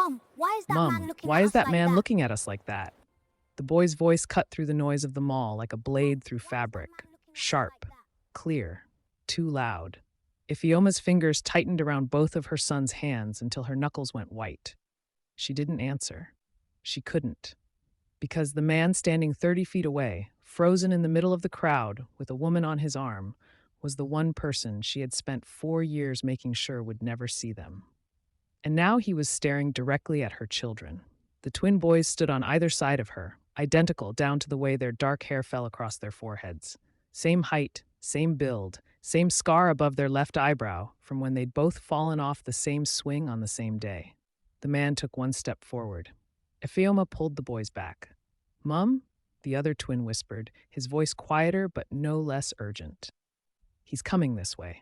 Mom, why is that man looking at us like that? The boy's voice cut through the noise of the mall like a blade through fabric. Sharp, clear, too loud. Ifeoma's fingers tightened around both of her son's hands until her knuckles went white. She didn't answer. She couldn't. Because the man standing 30 feet away, frozen in the middle of the crowd with a woman on his arm, was the one person she had spent 4 years making sure would never see them. And now he was staring directly at her children. The twin boys stood on either side of her, identical down to the way their dark hair fell across their foreheads. Same height, same build, same scar above their left eyebrow from when they'd both fallen off the same swing on the same day. The man took one step forward. Ifeoma pulled the boys back. "Mum?" the other twin whispered, his voice quieter but no less urgent. "He's coming this way."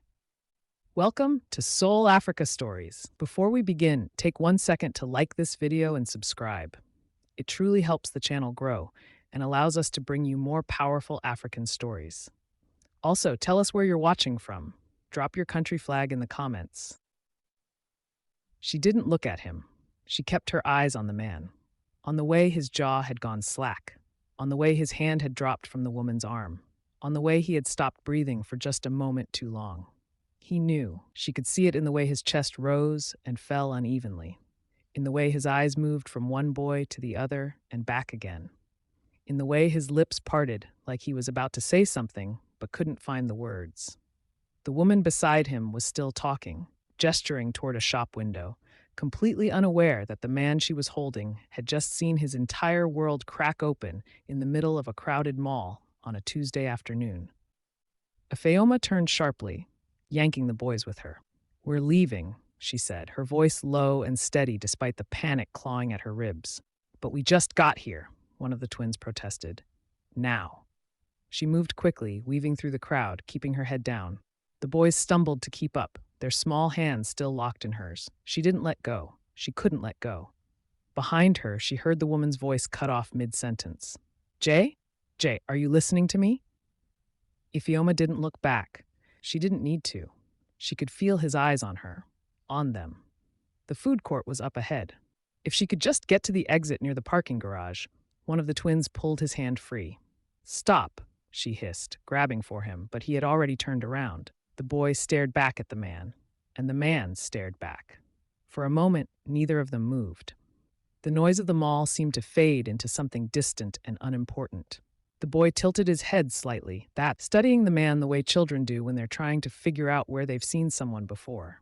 Welcome to Seoul-Africa Stories. Before we begin, take 1 second to like this video and subscribe. It truly helps the channel grow and allows us to bring you more powerful African stories. Also, tell us where you're watching from. Drop your country flag in the comments. She didn't look at him. She kept her eyes on the man, on the way his jaw had gone slack, on the way his hand had dropped from the woman's arm, on the way he had stopped breathing for just a moment too long. He knew. She could see it in the way his chest rose and fell unevenly, in the way his eyes moved from one boy to the other and back again, in the way his lips parted like he was about to say something but couldn't find the words. The woman beside him was still talking, gesturing toward a shop window, completely unaware that the man she was holding had just seen his entire world crack open in the middle of a crowded mall on a Tuesday afternoon. Ifeoma turned sharply, yanking the boys with her. "We're leaving," she said, her voice low and steady despite the panic clawing at her ribs. "But we just got here," one of the twins protested. "Now." She moved quickly, weaving through the crowd, keeping her head down. The boys stumbled to keep up, their small hands still locked in hers. She didn't let go. She couldn't let go. Behind her, she heard the woman's voice cut off mid-sentence. Jay, are you listening to me?" Ifeoma didn't look back. She didn't need to. She could feel his eyes on her, on them. The food court was up ahead. If she could just get to the exit near the parking garage, one of the twins pulled his hand free. "Stop," she hissed, grabbing for him, but he had already turned around. The boy stared back at the man, and the man stared back. For a moment, neither of them moved. The noise of the mall seemed to fade into something distant and unimportant. The boy tilted his head slightly, studying the man the way children do when they're trying to figure out where they've seen someone before.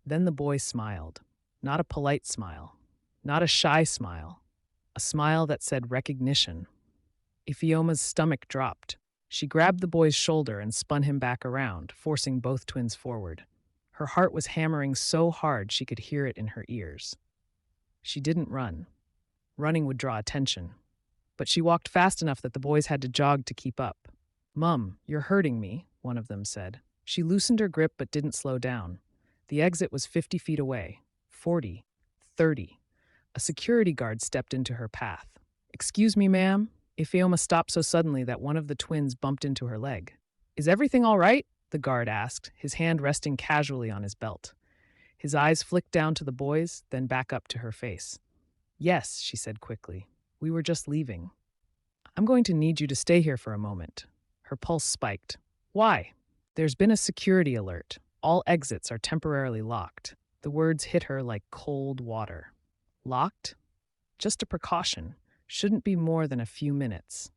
Then the boy smiled. Not a polite smile, not a shy smile, a smile that said recognition. Ifeoma's stomach dropped. She grabbed the boy's shoulder and spun him back around, forcing both twins forward. Her heart was hammering so hard she could hear it in her ears. She didn't run. Running would draw attention. But she walked fast enough that the boys had to jog to keep up. "Mum, you're hurting me," one of them said. She loosened her grip but didn't slow down. The exit was 50 feet away. 40. 30. A security guard stepped into her path. "Excuse me, ma'am?" Ifeoma stopped so suddenly that one of the twins bumped into her leg. "Is everything all right?" the guard asked, his hand resting casually on his belt. His eyes flicked down to the boys, then back up to her face. "Yes," she said quickly. "We were just leaving." "I'm going to need you to stay here for a moment." Her pulse spiked. "Why?" "There's been a security alert. All exits are temporarily locked." The words hit her like cold water. "Locked?" "Just a precaution. Shouldn't be more than a few minutes."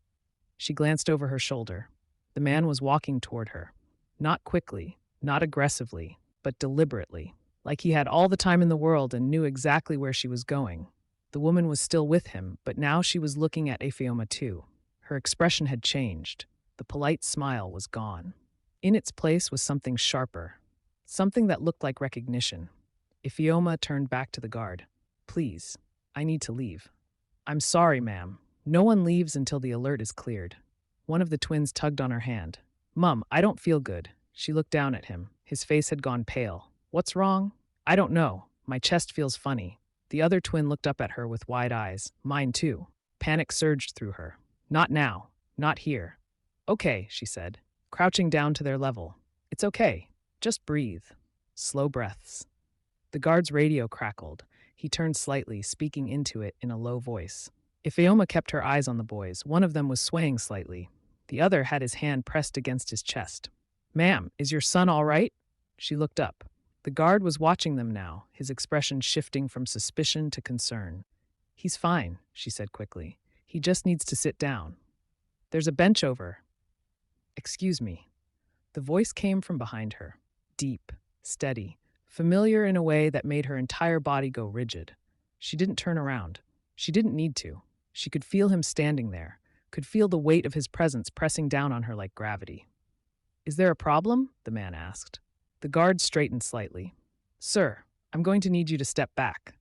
She glanced over her shoulder. The man was walking toward her. Not quickly, not aggressively, but deliberately, like he had all the time in the world and knew exactly where she was going. The woman was still with him, but now she was looking at Ifeoma too. Her expression had changed. The polite smile was gone. In its place was something sharper, something that looked like recognition. Ifeoma turned back to the guard. "Please, I need to leave." "I'm sorry, ma'am. No one leaves until the alert is cleared." One of the twins tugged on her hand. "Mum, I don't feel good." She looked down at him. His face had gone pale. "What's wrong?" "I don't know. My chest feels funny." The other twin looked up at her with wide eyes. Mine too. Panic surged through her. "Not now. Not here." "Okay," she said, crouching down to their level. "It's okay. Just breathe. Slow breaths." The guard's radio crackled. He turned slightly, speaking into it in a low voice. Ifeoma kept her eyes on the boys. One of them was swaying slightly. The other had his hand pressed against his chest. "Ma'am, is your son all right?" She looked up. The guard was watching them now, his expression shifting from suspicion to concern. "He's fine," she said quickly. "He just needs to sit down. There's a bench over." "Excuse me." The voice came from behind her, deep, steady, familiar in a way that made her entire body go rigid. She didn't turn around. She didn't need to. She could feel him standing there, could feel the weight of his presence pressing down on her like gravity. "Is there a problem?" the man asked. The guard straightened slightly. "Sir, I'm going to need you to step back.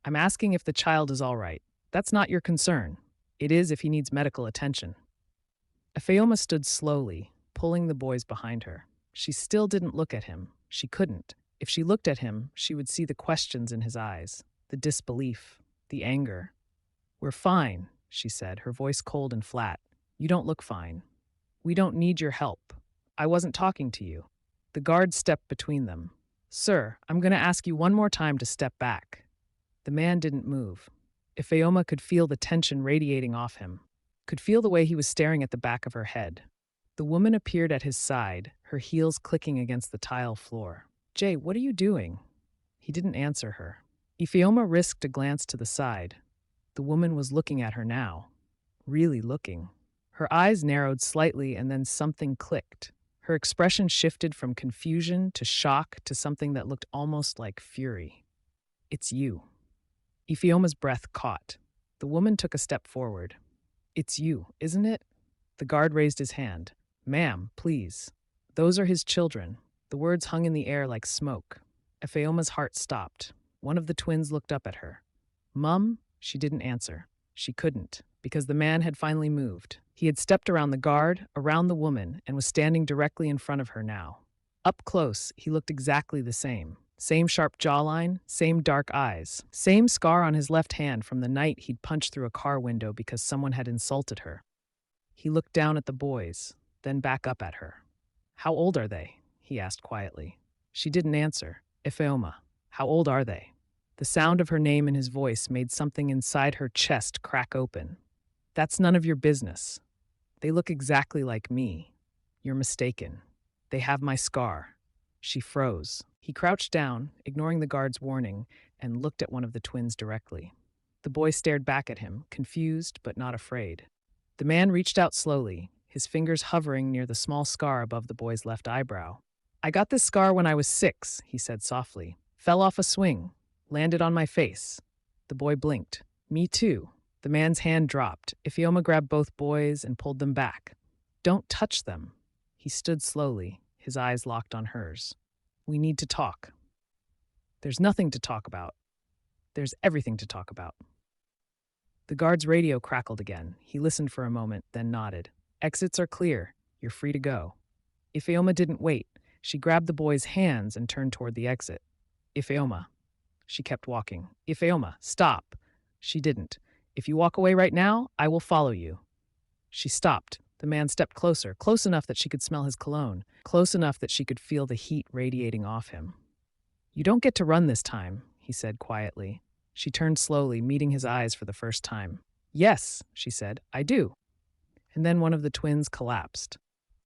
I'm asking if the child is all right. That's not your concern. It is if he needs medical attention." Ifeoma stood slowly, pulling the boys behind her. She still didn't look at him. She couldn't. If she looked at him, she would see the questions in his eyes, the disbelief, the anger. "We're fine," she said, her voice cold and flat. "You don't look fine. We don't need your help. I wasn't talking to you." The guard stepped between them. "Sir, I'm going to ask you one more time to step back." The man didn't move. Ifeoma could feel the tension radiating off him, could feel the way he was staring at the back of her head. The woman appeared at his side, her heels clicking against the tile floor. "Jay, what are you doing?" He didn't answer her. Ifeoma risked a glance to the side. The woman was looking at her now, really looking. Her eyes narrowed slightly and then something clicked. Her expression shifted from confusion to shock to something that looked almost like fury. "It's you." Ifeoma's breath caught. The woman took a step forward. "It's you, isn't it?" The guard raised his hand. "Ma'am, please. Those are his children." The words hung in the air like smoke. Ifeoma's heart stopped. One of the twins looked up at her. "Mum?" She didn't answer. She couldn't, because the man had finally moved. He had stepped around the guard, around the woman, and was standing directly in front of her now. Up close, he looked exactly the same. Same sharp jawline, same dark eyes, same scar on his left hand from the night he'd punched through a car window because someone had insulted her. He looked down at the boys, then back up at her. "How old are they?" he asked quietly. She didn't answer. "Ifeoma, how old are they?" The sound of her name in his voice made something inside her chest crack open. "That's none of your business. They look exactly like me. You're mistaken. They have my scar." She froze. He crouched down, ignoring the guard's warning, and looked at one of the twins directly. The boy stared back at him, confused but not afraid. The man reached out slowly, his fingers hovering near the small scar above the boy's left eyebrow. "I got this scar when I was 6, he said softly. "Fell off a swing. Landed on my face." The boy blinked. "Me too." The man's hand dropped. Ifeoma grabbed both boys and pulled them back. "Don't touch them." He stood slowly, his eyes locked on hers. "We need to talk." "There's nothing to talk about. There's everything to talk about." The guard's radio crackled again. He listened for a moment, then nodded. "Exits are clear. You're free to go." Ifeoma didn't wait. She grabbed the boy's hands and turned toward the exit. "Ifeoma." She kept walking. "Ifeoma, stop." She didn't. "If you walk away right now, I will follow you." She stopped. The man stepped closer, close enough that she could smell his cologne, close enough that she could feel the heat radiating off him. "You don't get to run this time," he said quietly. She turned slowly, meeting his eyes for the first time. "Yes," she said, "I do." And then one of the twins collapsed.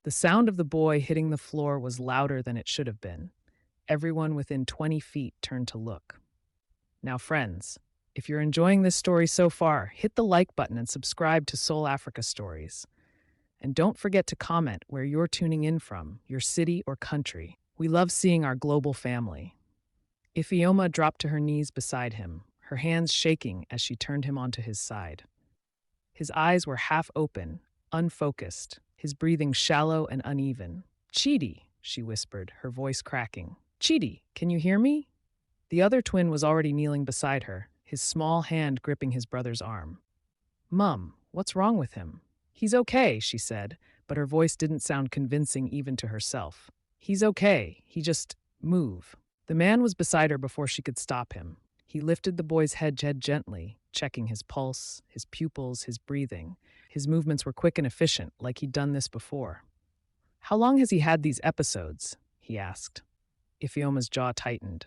The sound of the boy hitting the floor was louder than it should have been. Everyone within 20 feet turned to look. Now, friends, if you're enjoying this story so far, hit the like button and subscribe to Seoul-Africa Stories. And don't forget to comment where you're tuning in from, your city or country. We love seeing our global family. Ifeoma dropped to her knees beside him, her hands shaking as she turned him onto his side. His eyes were half open, unfocused, his breathing shallow and uneven. "Chidi," she whispered, her voice cracking. "Chidi, can you hear me?" The other twin was already kneeling beside her, his small hand gripping his brother's arm. "Mum, what's wrong with him?" "He's okay," she said, but her voice didn't sound convincing even to herself. "He's okay. He just move." The man was beside her before she could stop him. He lifted the boy's head gently, checking his pulse, his pupils, his breathing. His movements were quick and efficient, like he'd done this before. "How long has he had these episodes?" he asked. Ifeoma's jaw tightened.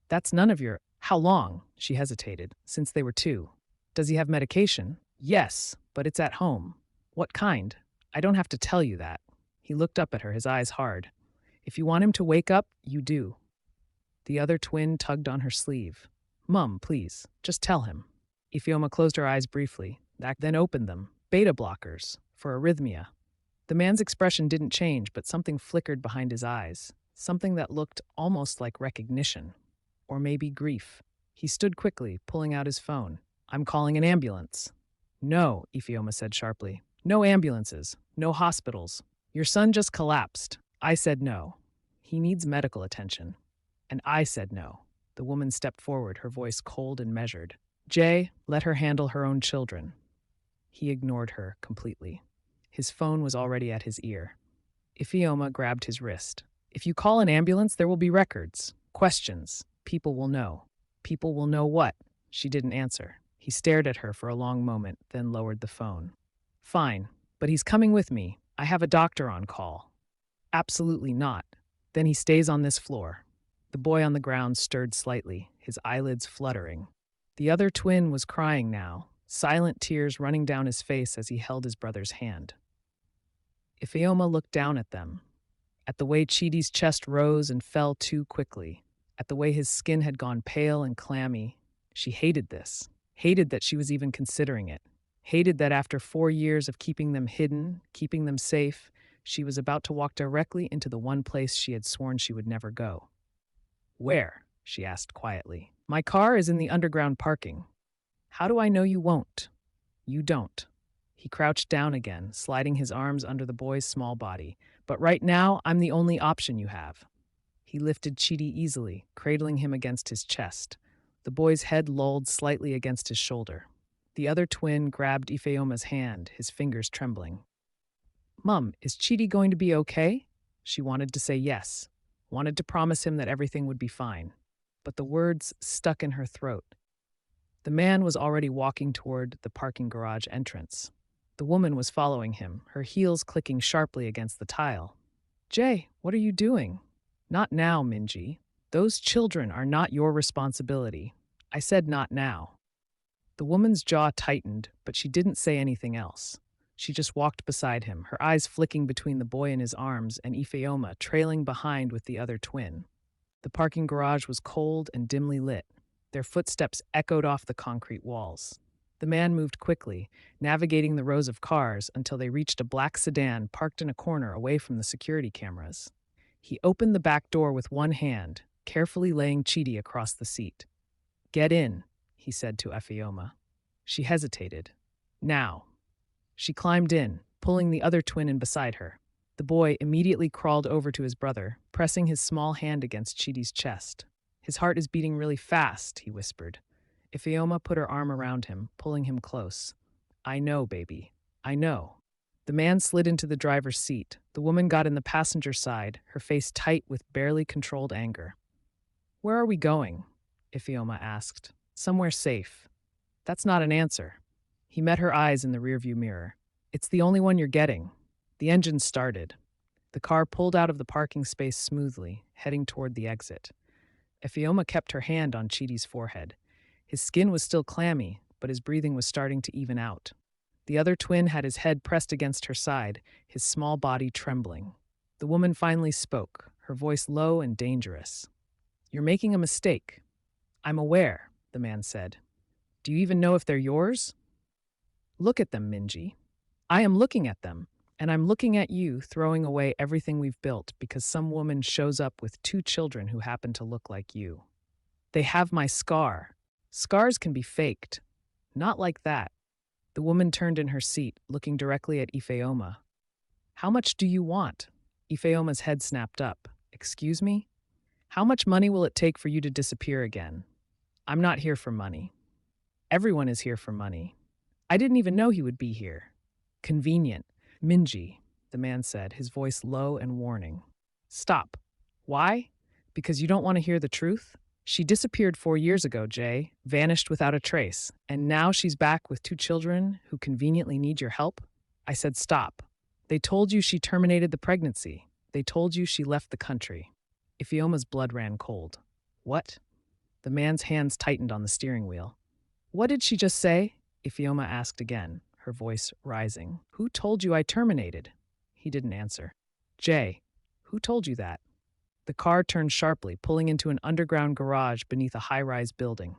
"That's none of your..." How long? She hesitated. Since they were 2. Does he have medication? Yes, but it's at home. What kind? I don't have to tell you that. He looked up at her, his eyes hard. If you want him to wake up, you do. The other twin tugged on her sleeve. Mum, please, just tell him. Ifeoma closed her eyes briefly, then opened them. Beta blockers, for arrhythmia. The man's expression didn't change, but something flickered behind his eyes. Something that looked almost like recognition. Or maybe grief. He stood quickly, pulling out his phone. I'm calling an ambulance. No, Ifeoma said sharply. No ambulances. No hospitals. Your son just collapsed. I said no. He needs medical attention. And I said no. The woman stepped forward, her voice cold and measured. Jay, let her handle her own children. He ignored her completely. His phone was already at his ear. Ifeoma grabbed his wrist. If you call an ambulance, there will be records, questions. People will know. People will know what? She didn't answer. He stared at her for a long moment, then lowered the phone. Fine, but he's coming with me. I have a doctor on call. Absolutely not. Then he stays on this floor. The boy on the ground stirred slightly, his eyelids fluttering. The other twin was crying now, silent tears running down his face as he held his brother's hand. Ifeoma looked down at them, at the way Chidi's chest rose and fell too quickly, at the way his skin had gone pale and clammy. She hated this, hated that she was even considering it, hated that after 4 years of keeping them hidden, keeping them safe, she was about to walk directly into the one place she had sworn she would never go. Where? She asked quietly. My car is in the underground parking. How do I know you won't? You don't. He crouched down again, sliding his arms under the boy's small body. But right now, I'm the only option you have. He lifted Chidi easily, cradling him against his chest. The boy's head lolled slightly against his shoulder. The other twin grabbed Ifeoma's hand, his fingers trembling. Mum, is Chidi going to be okay? She wanted to say yes, wanted to promise him that everything would be fine. But the words stuck in her throat. The man was already walking toward the parking garage entrance. The woman was following him, her heels clicking sharply against the tile. Jay, what are you doing? Not now, Minji. Those children are not your responsibility. I said not now. The woman's jaw tightened, but she didn't say anything else. She just walked beside him, her eyes flicking between the boy in his arms and Ifeoma trailing behind with the other twin. The parking garage was cold and dimly lit. Their footsteps echoed off the concrete walls. The man moved quickly, navigating the rows of cars until they reached a black sedan parked in a corner away from the security cameras. He opened the back door with one hand, carefully laying Chidi across the seat. Get in, he said to Ifeoma. She hesitated. Now. She climbed in, pulling the other twin in beside her. The boy immediately crawled over to his brother, pressing his small hand against Chidi's chest. His heart is beating really fast, he whispered. Ifeoma put her arm around him, pulling him close. I know, baby. I know. The man slid into the driver's seat. The woman got in the passenger side, her face tight with barely controlled anger. Where are we going? Ifeoma asked. Somewhere safe. That's not an answer. He met her eyes in the rearview mirror. It's the only one you're getting. The engine started. The car pulled out of the parking space smoothly, heading toward the exit. Ifeoma kept her hand on Chidi's forehead. His skin was still clammy, but his breathing was starting to even out. The other twin had his head pressed against her side, his small body trembling. The woman finally spoke, her voice low and dangerous. You're making a mistake. I'm aware, the man said. Do you even know if they're yours? Look at them, Minji. I am looking at them, and I'm looking at you throwing away everything we've built because some woman shows up with 2 children who happen to look like you. They have my scar. Scars can be faked. Not like that. The woman turned in her seat, looking directly at Ifeoma. How much do you want? Ifeoma's head snapped up. Excuse me? How much money will it take for you to disappear again? I'm not here for money. Everyone is here for money. I didn't even know he would be here. Convenient. Minji, the man said, his voice low and warning. Stop. Why? Because you don't want to hear the truth? She disappeared 4 years ago, Jay, vanished without a trace, and now she's back with 2 children who conveniently need your help? I said stop. They told you she terminated the pregnancy. They told you she left the country. Ifeoma's blood ran cold. What? The man's hands tightened on the steering wheel. What did she just say? Ifeoma asked again, her voice rising. Who told you I terminated? He didn't answer. Jay, who told you that? The car turned sharply, pulling into an underground garage beneath a high-rise building.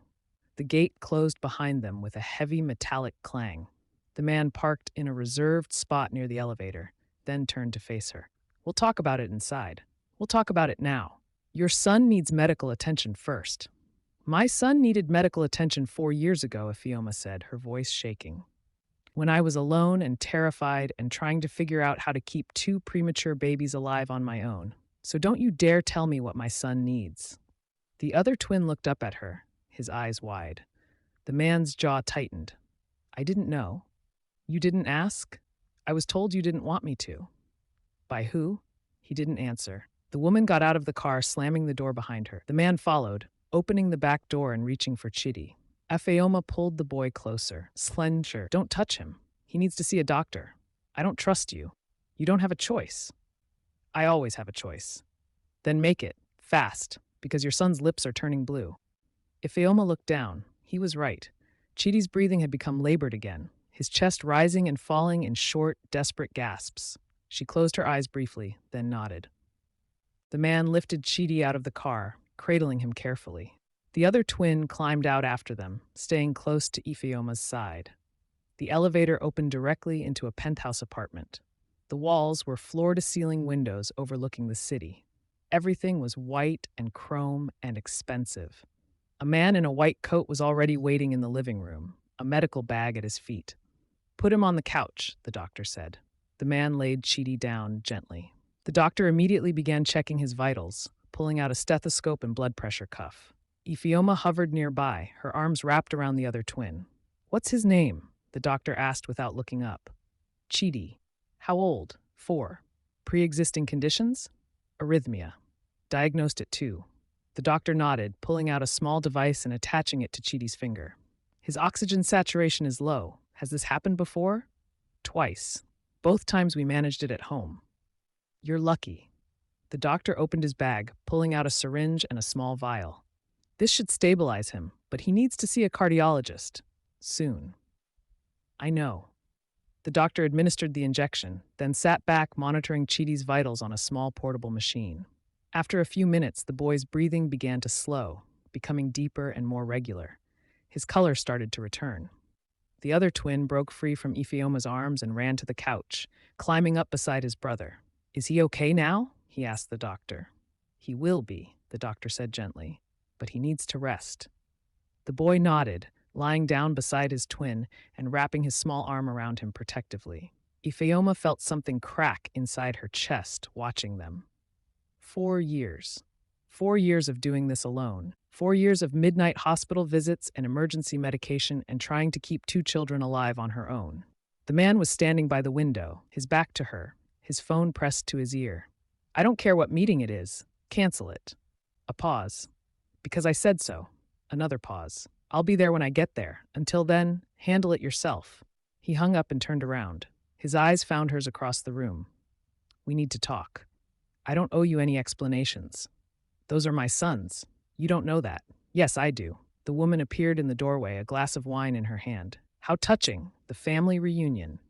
The gate closed behind them with a heavy metallic clang. The man parked in a reserved spot near the elevator, then turned to face her. We'll talk about it inside. We'll talk about it now. Your son needs medical attention first. My son needed medical attention 4 years ago, Ifeoma said, her voice shaking. When I was alone and terrified and trying to figure out how to keep 2 premature babies alive on my own. So don't you dare tell me what my son needs. The other twin looked up at her, his eyes wide. The man's jaw tightened. I didn't know. You didn't ask? I was told you didn't want me to. By who? He didn't answer. The woman got out of the car, slamming the door behind her. The man followed, opening the back door and reaching for Chidi. Ifeoma pulled the boy closer. Slender, don't touch him. He needs to see a doctor. I don't trust you. You don't have a choice. I always have a choice. Then make it, fast, because your son's lips are turning blue. Ifeoma looked down. He was right. Chidi's breathing had become labored again, his chest rising and falling in short, desperate gasps. She closed her eyes briefly, then nodded. The man lifted Chidi out of the car, cradling him carefully. The other twin climbed out after them, staying close to Ifeoma's side. The elevator opened directly into a penthouse apartment. The walls were floor-to-ceiling windows overlooking the city. Everything was white and chrome and expensive. A man in a white coat was already waiting in the living room, a medical bag at his feet. Put him on the couch, the doctor said. The man laid Chidi down gently. The doctor immediately began checking his vitals, pulling out a stethoscope and blood pressure cuff. Ifeoma hovered nearby, her arms wrapped around the other twin. What's his name? The doctor asked without looking up. Chidi. How old? 4. Pre-existing conditions? Arrhythmia. Diagnosed at 2. The doctor nodded, pulling out a small device and attaching it to Chidi's finger. His oxygen saturation is low. Has this happened before? Twice. Both times we managed it at home. You're lucky. The doctor opened his bag, pulling out a syringe and a small vial. This should stabilize him, but he needs to see a cardiologist. Soon. I know. The doctor administered the injection, then sat back monitoring Chidi's vitals on a small portable machine. After a few minutes, the boy's breathing began to slow, becoming deeper and more regular. His color started to return. The other twin broke free from Ifeoma's arms and ran to the couch, climbing up beside his brother. Is he okay now? He asked the doctor. He will be, the doctor said gently, but he needs to rest. The boy nodded, lying down beside his twin and wrapping his small arm around him protectively. Ifeoma felt something crack inside her chest, watching them. 4 years. 4 years of doing this alone. 4 years of midnight hospital visits and emergency medication and trying to keep 2 children alive on her own. The man was standing by the window, his back to her, his phone pressed to his ear. I don't care what meeting it is. Cancel it. A pause. Because I said so. Another pause. I'll be there when I get there. Until then, handle it yourself. He hung up and turned around. His eyes found hers across the room. We need to talk. I don't owe you any explanations. Those are my sons. You don't know that. Yes, I do. The woman appeared in the doorway, a glass of wine in her hand. How touching. The family reunion.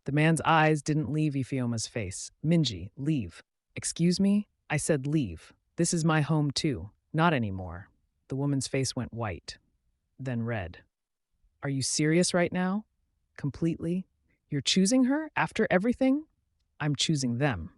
The man's eyes didn't leave Ifeoma's face. Minji, leave. Excuse me? I said leave. This is my home too. Not anymore. The woman's face went white, then red. Are you serious right now? Completely? You're choosing her after everything? I'm choosing them.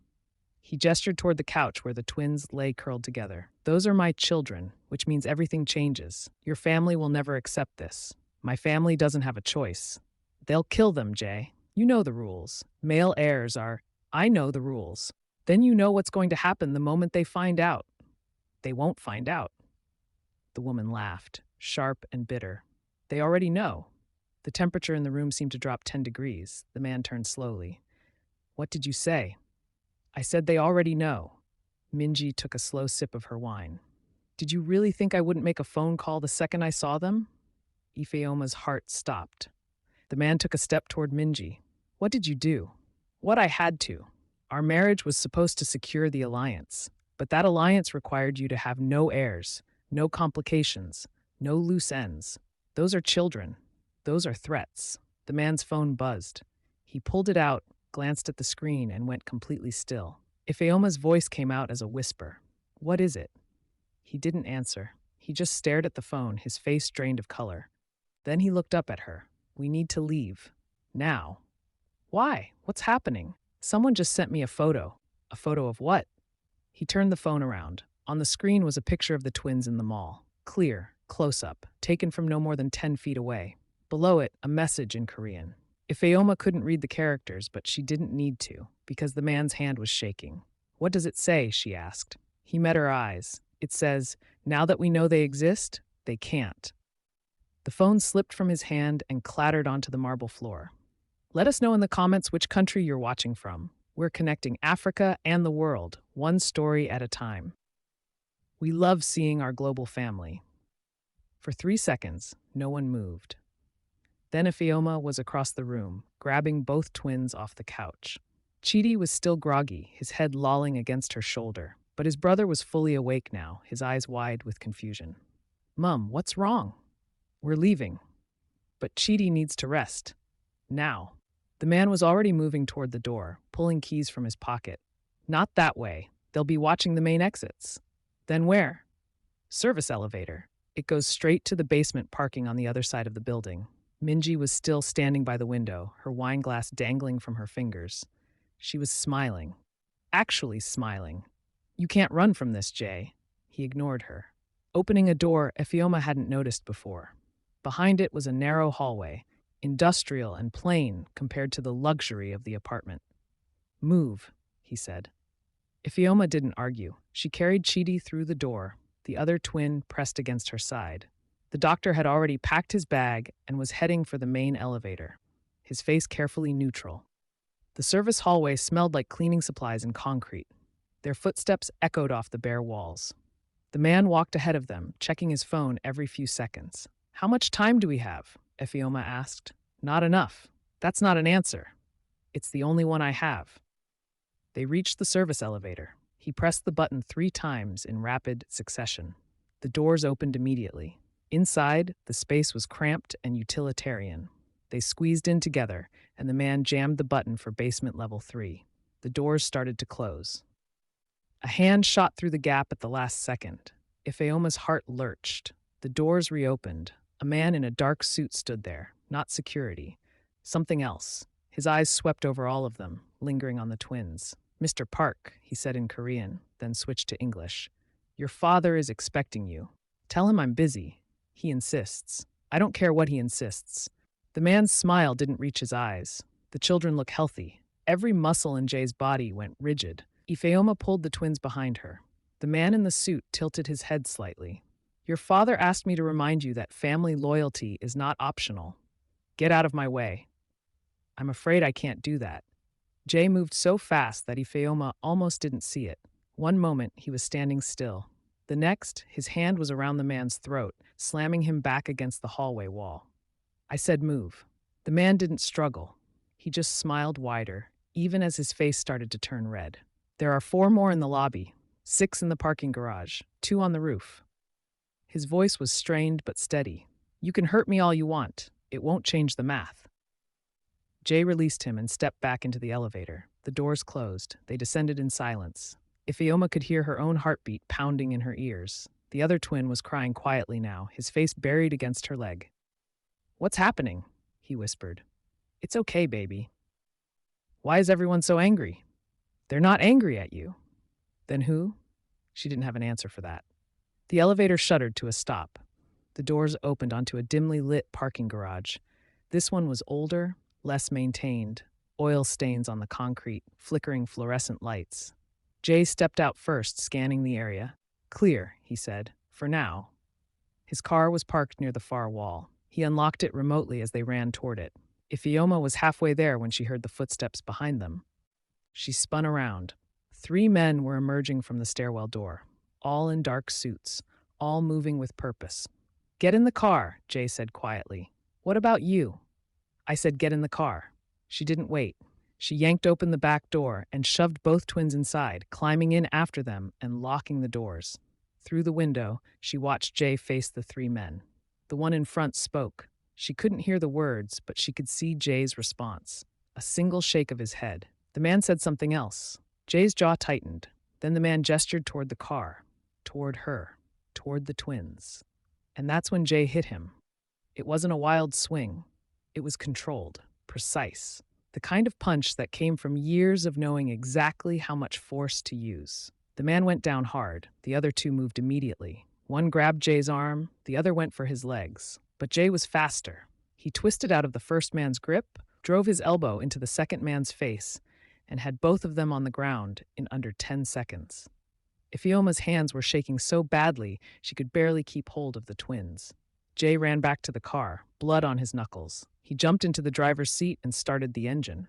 He gestured toward the couch where the twins lay curled together. Those are my children, which means everything changes. Your family will never accept this. My family doesn't have a choice. They'll kill them, Jay. You know the rules. Male heirs are... I know the rules. Then you know what's going to happen the moment they find out. They won't find out. The woman laughed, sharp and bitter. They already know. The temperature in the room seemed to drop 10 degrees. The man turned slowly. What did you say? I said they already know. Minji took a slow sip of her wine. Did you really think I wouldn't make a phone call the second I saw them? Ifeoma's heart stopped. The man took a step toward Minji. What did you do? What I had to. Our marriage was supposed to secure the alliance, but that alliance required you to have no heirs, No complications. No loose ends. Those are children. Those are threats. The man's phone buzzed. He pulled it out, glanced at the screen, and went completely still. Ifeoma's voice came out as a whisper. "What is it?" He didn't answer. He just stared at the phone, his face drained of color. Then he looked up at her. "We need to leave. Now." "Why? What's happening?" "Someone just sent me a photo." "A photo of what?" He turned the phone around. On the screen was a picture of the twins in the mall. Clear, close-up, taken from no more than 10 feet away. Below it, a message in Korean. Ifeoma couldn't read the characters, but she didn't need to, because the man's hand was shaking. "What does it say?" she asked. He met her eyes. "It says, now that we know they exist, they can't." The phone slipped from his hand and clattered onto the marble floor. Let us know in the comments which country you're watching from. We're connecting Africa and the world, one story at a time. We love seeing our global family. For 3 seconds, no one moved. Then Ifeoma was across the room, grabbing both twins off the couch. Chidi was still groggy, his head lolling against her shoulder, but his brother was fully awake now, his eyes wide with confusion. "Mum, what's wrong?" "We're leaving. But Chidi needs to rest. Now." The man was already moving toward the door, pulling keys from his pocket. "Not that way. They'll be watching the main exits." "Then where?" "Service elevator. It goes straight to the basement parking on the other side of the building." Minji was still standing by the window, her wine glass dangling from her fingers. She was smiling. Actually smiling. "You can't run from this, Jay." He ignored her. Opening a door Ifeoma hadn't noticed before. Behind it was a narrow hallway, industrial and plain compared to the luxury of the apartment. "Move," he said. Ifeoma didn't argue. She carried Chidi through the door, the other twin pressed against her side. The doctor had already packed his bag and was heading for the main elevator, his face carefully neutral. The service hallway smelled like cleaning supplies and concrete. Their footsteps echoed off the bare walls. The man walked ahead of them, checking his phone every few seconds. "How much time do we have?" Ifeoma asked. "Not enough." "That's not an answer." "It's the only one I have." They reached the service elevator. He pressed the button 3 times in rapid succession. The doors opened immediately. Inside, the space was cramped and utilitarian. They squeezed in together, and the man jammed the button for basement level 3. The doors started to close. A hand shot through the gap at the last second. Ifeoma's heart lurched. The doors reopened. A man in a dark suit stood there, not security. Something else. His eyes swept over all of them, lingering on the twins. "Mr. Park," he said in Korean, then switched to English. "Your father is expecting you. Tell him I'm busy. He insists. I don't care what he insists." The man's smile didn't reach his eyes. The children look healthy. Every muscle in Jay's body went rigid. Ifeoma pulled the twins behind her. The man in the suit tilted his head slightly. "Your father asked me to remind you that family loyalty is not optional. Get out of my way." "I'm afraid I can't do that." Jay moved so fast that Ifeoma almost didn't see it. One moment, he was standing still. The next, his hand was around the man's throat, slamming him back against the hallway wall. "I said move." The man didn't struggle. He just smiled wider, even as his face started to turn red. "There are 4 more in the lobby, 6 in the parking garage, 2 on the roof." His voice was strained but steady. "You can hurt me all you want. It won't change the math." Jay released him and stepped back into the elevator. The doors closed. They descended in silence. Ifeoma could hear her own heartbeat pounding in her ears. The other twin was crying quietly now, his face buried against her leg. "What's happening?" he whispered. "It's okay, baby." "Why is everyone so angry?" "They're not angry at you." "Then who?" She didn't have an answer for that. The elevator shuddered to a stop. The doors opened onto a dimly lit parking garage. This one was older, less maintained, oil stains on the concrete, flickering fluorescent lights. Jay stepped out first, scanning the area. "Clear," he said, "for now." His car was parked near the far wall. He unlocked it remotely as they ran toward it. Ifeoma was halfway there when she heard the footsteps behind them. She spun around. 3 men were emerging from the stairwell door, all in dark suits, all moving with purpose. "Get in the car," Jay said quietly. "What about you?" "I said get in the car." She didn't wait. She yanked open the back door and shoved both twins inside, climbing in after them and locking the doors. Through the window, she watched Jay face the three men. The one in front spoke. She couldn't hear the words, but she could see Jay's response. A single shake of his head. The man said something else. Jay's jaw tightened. Then the man gestured toward the car, toward her, toward the twins. And that's when Jay hit him. It wasn't a wild swing. It was controlled, precise. The kind of punch that came from years of knowing exactly how much force to use. The man went down hard. The other two moved immediately. One grabbed Jay's arm, the other went for his legs. But Jay was faster. He twisted out of the first man's grip, drove his elbow into the second man's face, and had both of them on the ground in under 10 seconds. Ifeoma's hands were shaking so badly she could barely keep hold of the twins. Jay ran back to the car, blood on his knuckles. He jumped into the driver's seat and started the engine.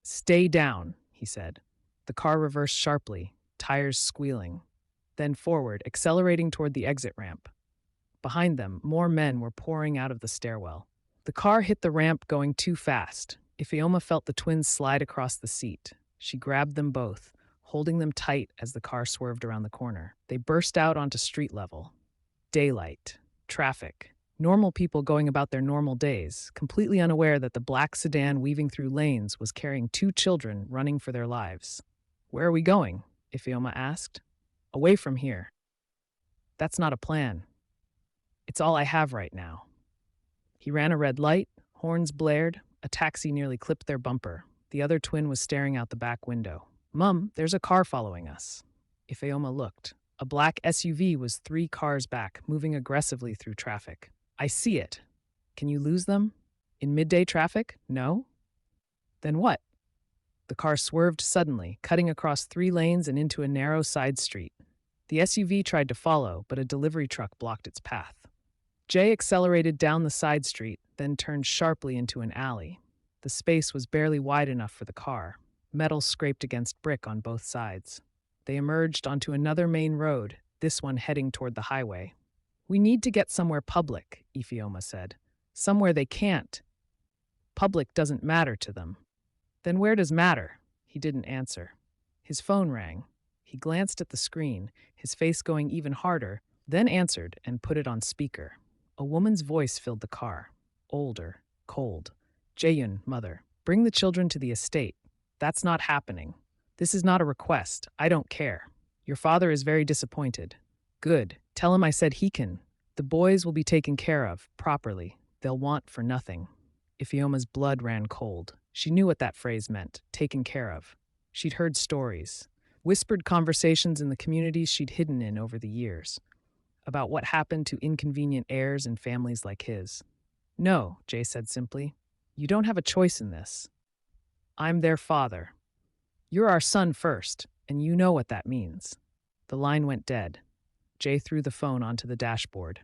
"Stay down," he said. The car reversed sharply, tires squealing. Then forward, accelerating toward the exit ramp. Behind them, more men were pouring out of the stairwell. The car hit the ramp going too fast. Ifeoma felt the twins slide across the seat. She grabbed them both, holding them tight as the car swerved around the corner. They burst out onto street level. Daylight, traffic, normal people going about their normal days, completely unaware that the black sedan weaving through lanes was carrying two children running for their lives. "Where are we going?" Ifeoma asked. "Away from here." "That's not a plan. It's all I have right now." He ran a red light, horns blared, a taxi nearly clipped their bumper. The other twin was staring out the back window. "Mum, there's a car following us." Ifeoma looked. A black SUV was 3 cars back, moving aggressively through traffic. "I see it. Can you lose them? In midday traffic? No? Then what?" The car swerved suddenly, cutting across 3 lanes and into a narrow side street. The SUV tried to follow, but a delivery truck blocked its path. Jay accelerated down the side street, then turned sharply into an alley. The space was barely wide enough for the car. Metal scraped against brick on both sides. They emerged onto another main road, this one heading toward the highway. "We need to get somewhere public," Ifeoma said. "Somewhere they can't. Public doesn't matter to them." "Then where does matter?" He didn't answer. His phone rang. He glanced at the screen, his face going even harder, then answered and put it on speaker. A woman's voice filled the car. Older, cold. "Jaeyun, mother, bring the children to the estate. That's not happening. This is not a request. I don't care. Your father is very disappointed." "Good. Tell him I said he can. The boys will be taken care of, properly. They'll want for nothing." Ifeoma's blood ran cold. She knew what that phrase meant, taken care of. She'd heard stories, whispered conversations in the communities she'd hidden in over the years, about what happened to inconvenient heirs in families like his. "No," Jay said simply. "You don't have a choice in this. I'm their father. You're our son first, and you know what that means." The line went dead. Jay threw the phone onto the dashboard.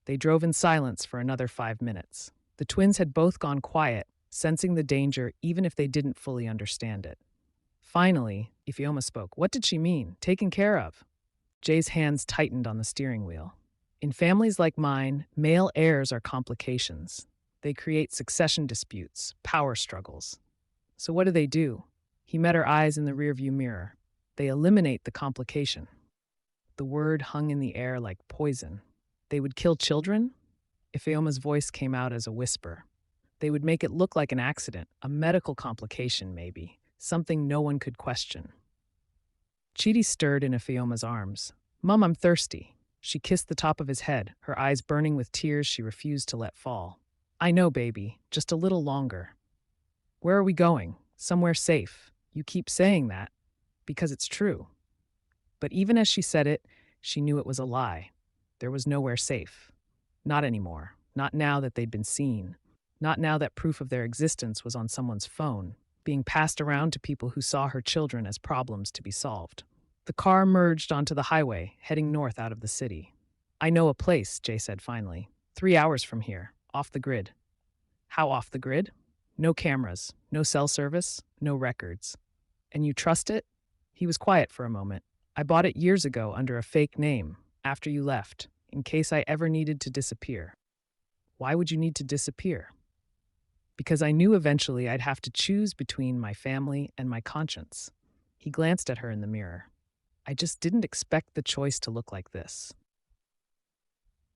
They drove in silence for another 5 minutes. The twins had both gone quiet, sensing the danger even if they didn't fully understand it. Finally, Ifeoma spoke. "What did she mean? Taken care of?" Jay's hands tightened on the steering wheel. "In families like mine, male heirs are complications. They create succession disputes, power struggles. So what do? He met her eyes in the rearview mirror. They eliminate the complication." The word hung in the air like poison. "They would kill children?" Ifeoma's voice came out as a whisper. "They would make it look like an accident, a medical complication maybe, something no one could question." Chidi stirred in Ifeoma's arms. "Mum, I'm thirsty." She kissed the top of his head, her eyes burning with tears she refused to let fall. "I know, baby, just a little longer." "Where are we going?" "Somewhere safe." "You keep saying that." "Because it's true." But even as she said it, she knew it was a lie. There was nowhere safe. Not anymore. Not now that they'd been seen. Not now that proof of their existence was on someone's phone, being passed around to people who saw her children as problems to be solved. The car merged onto the highway, heading north out of the city. "I know a place," Jay said finally. 3 hours from here, off the grid." "How off the grid?" "No cameras, no cell service, no records." "And you trust it?" He was quiet for a moment. "I bought it years ago under a fake name, after you left, in case I ever needed to disappear." "Why would you need to disappear?" "Because I knew eventually I'd have to choose between my family and my conscience." He glanced at her in the mirror. I just didn't expect the choice to look like this.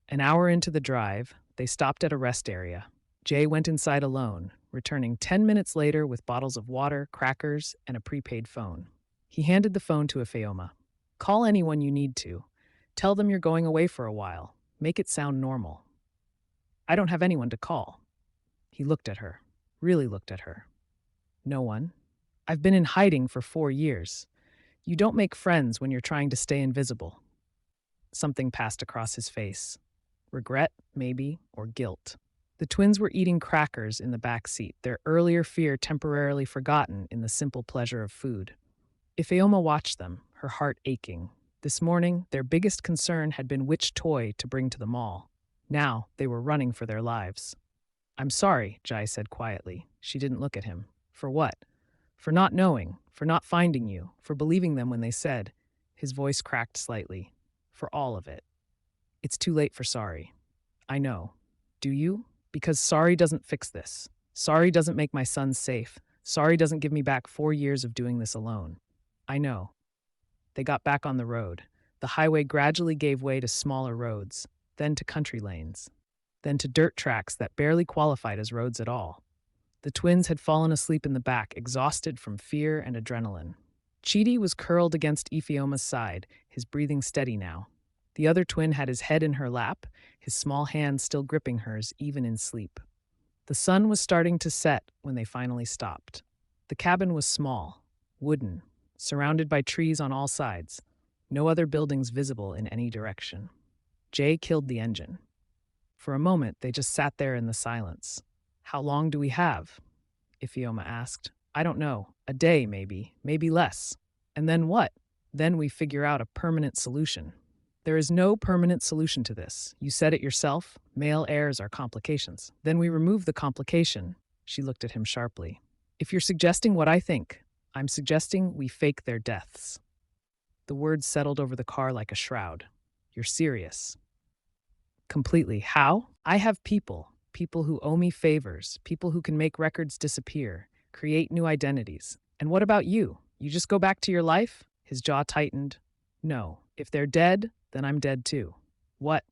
An hour into the drive, they stopped at a rest area. Jay went inside alone, returning 10 minutes later with bottles of water, crackers, and a prepaid phone. He handed the phone to Ifeoma. Call anyone you need to. Tell them you're going away for a while. Make it sound normal. I don't have anyone to call. He looked at her, really looked at her. No one. I've been in hiding for 4 years. You don't make friends when you're trying to stay invisible. Something passed across his face. Regret, maybe, or guilt. The twins were eating crackers in the back seat, their earlier fear temporarily forgotten in the simple pleasure of food. Ifeoma watched them, her heart aching. This morning, their biggest concern had been which toy to bring to the mall. Now, they were running for their lives. I'm sorry, Jai said quietly. She didn't look at him. For what? For not knowing, for not finding you, for believing them when they said. His voice cracked slightly. For all of it. It's too late for sorry. I know. Do you? Because sorry doesn't fix this. Sorry doesn't make my son safe. Sorry doesn't give me back 4 years of doing this alone. I know. They got back on the road. The highway gradually gave way to smaller roads, then to country lanes, then to dirt tracks that barely qualified as roads at all. The twins had fallen asleep in the back, exhausted from fear and adrenaline. Chidi was curled against Ifeoma's side, his breathing steady now. The other twin had his head in her lap, his small hand still gripping hers even in sleep. The sun was starting to set when they finally stopped. The cabin was small, wooden, surrounded by trees on all sides, no other buildings visible in any direction. Jay killed the engine. For a moment, they just sat there in the silence. How long do we have? Ifeoma asked. I don't know. A day, maybe less. And then what? Then we figure out a permanent solution. There is no permanent solution to this. You said it yourself. Male heirs are complications. Then we remove the complication. She looked at him sharply. If you're suggesting what I think, I'm suggesting we fake their deaths. The words settled over the car like a shroud. You're serious. Completely. How? I have people who owe me favors, people who can make records disappear, create new identities. And what about you? You just go back to your life? His jaw tightened. No. If they're dead, then I'm dead too. What?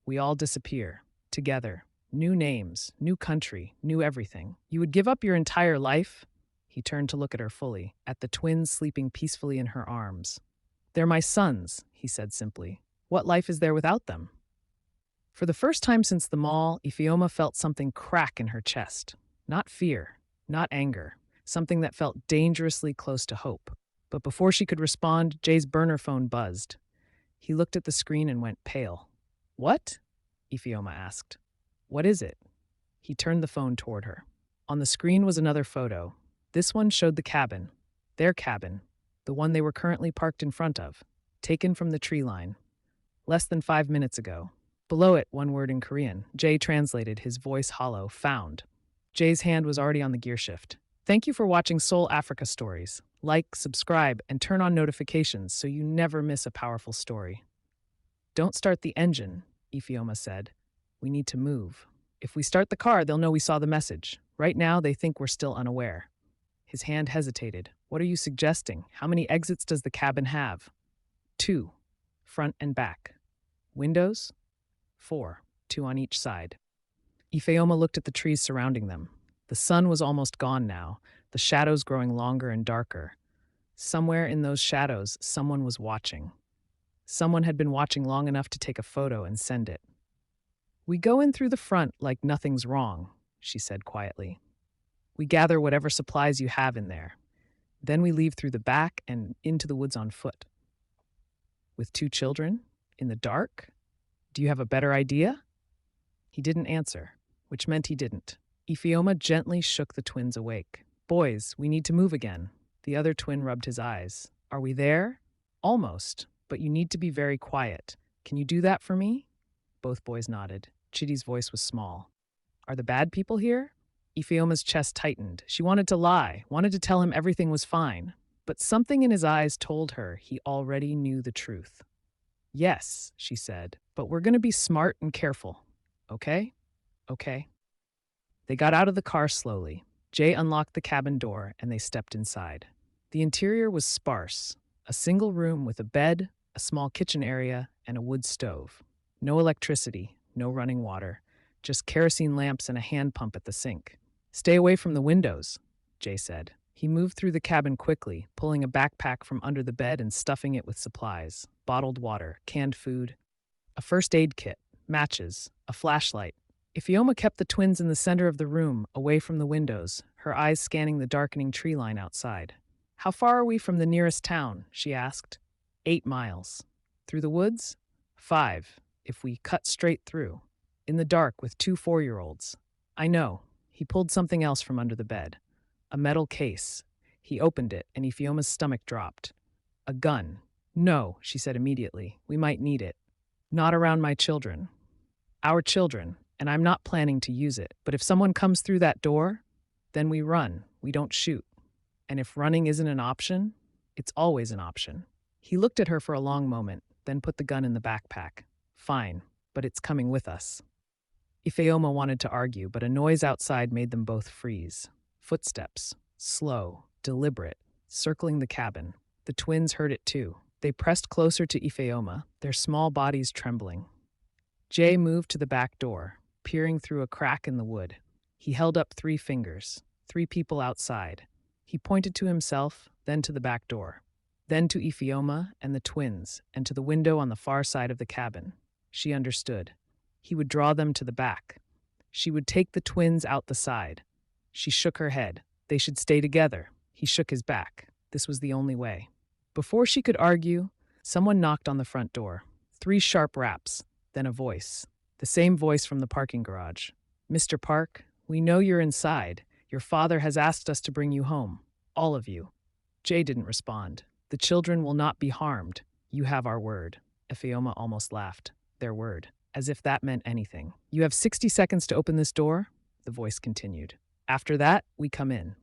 We all disappear. Together. New names, new country, new everything. You would give up your entire life? He turned to look at her fully, at the twins sleeping peacefully in her arms. They're my sons, he said simply. What life is there without them? For the first time since the mall, Ifeoma felt something crack in her chest. Not fear, not anger, something that felt dangerously close to hope. But before she could respond, Jay's burner phone buzzed. He looked at the screen and went pale. What? Ifeoma asked. What is it? He turned the phone toward her. On the screen was another photo. This one showed the cabin. Their cabin. The one they were currently parked in front of. Taken from the tree line. Less than 5 minutes ago. Below it, one word in Korean. Jay translated, his voice hollow, found. Jay's hand was already on the gear shift. Thank you for watching Seoul-Africa Stories. Like, subscribe, and turn on notifications so you never miss a powerful story. Don't start the engine, Ifeoma said. We need to move. If we start the car, they'll know we saw the message. Right now, they think we're still unaware. His hand hesitated. What are you suggesting? How many exits does the cabin have? 2. Front and back. Windows? 4. 2 on each side. Ifeoma looked at the trees surrounding them. The sun was almost gone now, the shadows growing longer and darker. Somewhere in those shadows, someone was watching. Someone had been watching long enough to take a photo and send it. We go in through the front like nothing's wrong, she said quietly. We gather whatever supplies you have in there. Then we leave through the back and into the woods on foot. With 2 children? In the dark? Do you have a better idea? He didn't answer, which meant he didn't. Ifeoma gently shook the twins awake. Boys, we need to move again. The other twin rubbed his eyes. Are we there? Almost, but you need to be very quiet. Can you do that for me? Both boys nodded. Chidi's voice was small. Are the bad people here? Ifeoma's chest tightened. She wanted to lie, wanted to tell him everything was fine. But something in his eyes told her he already knew the truth. Yes, she said, but we're going to be smart and careful. Okay? Okay. They got out of the car slowly. Jay unlocked the cabin door and they stepped inside. The interior was sparse. A single room with a bed, a small kitchen area, and a wood stove. No electricity, no running water, just kerosene lamps and a hand pump at the sink. "Stay away from the windows," Jay said. He moved through the cabin quickly, pulling a backpack from under the bed and stuffing it with supplies: bottled water, canned food, a first aid kit, matches, a flashlight. Ifeoma kept the twins in the center of the room, away from the windows, her eyes scanning the darkening tree line outside. "How far are we from the nearest town?" she asked. 8 miles. "Through the woods?" 5, if we cut straight through. "In the dark with 2 4-year-olds. "I know." He pulled something else from under the bed. A metal case. He opened it, and Ifeoma's stomach dropped. "A gun." "No," she said immediately. "We might need it." "Not around my children." "Our children, and I'm not planning to use it. But if someone comes through that door, then we run. We don't shoot. And if running isn't an option, it's always an option." He looked at her for a long moment, then put the gun in the backpack. "Fine, but it's coming with us." Ifeoma wanted to argue, but a noise outside made them both freeze. Footsteps, slow, deliberate, circling the cabin. The twins heard it too. They pressed closer to Ifeoma, their small bodies trembling. Jay moved to the back door, peering through a crack in the wood. He held up 3 fingers, 3 people outside. He pointed to himself, then to the back door, then to Ifeoma and the twins, and to the window on the far side of the cabin. She understood. He would draw them to the back. She would take the twins out the side. She shook her head. They should stay together. He shook his back. This was the only way. Before she could argue, someone knocked on the front door. 3 sharp raps, then a voice. The same voice from the parking garage. "Mr. Park, we know you're inside. Your father has asked us to bring you home. All of you." Jay didn't respond. "The children will not be harmed. You have our word." Ifeoma almost laughed. Their word. As if that meant anything. "You have 60 seconds to open this door," the voice continued. "After that, we come in."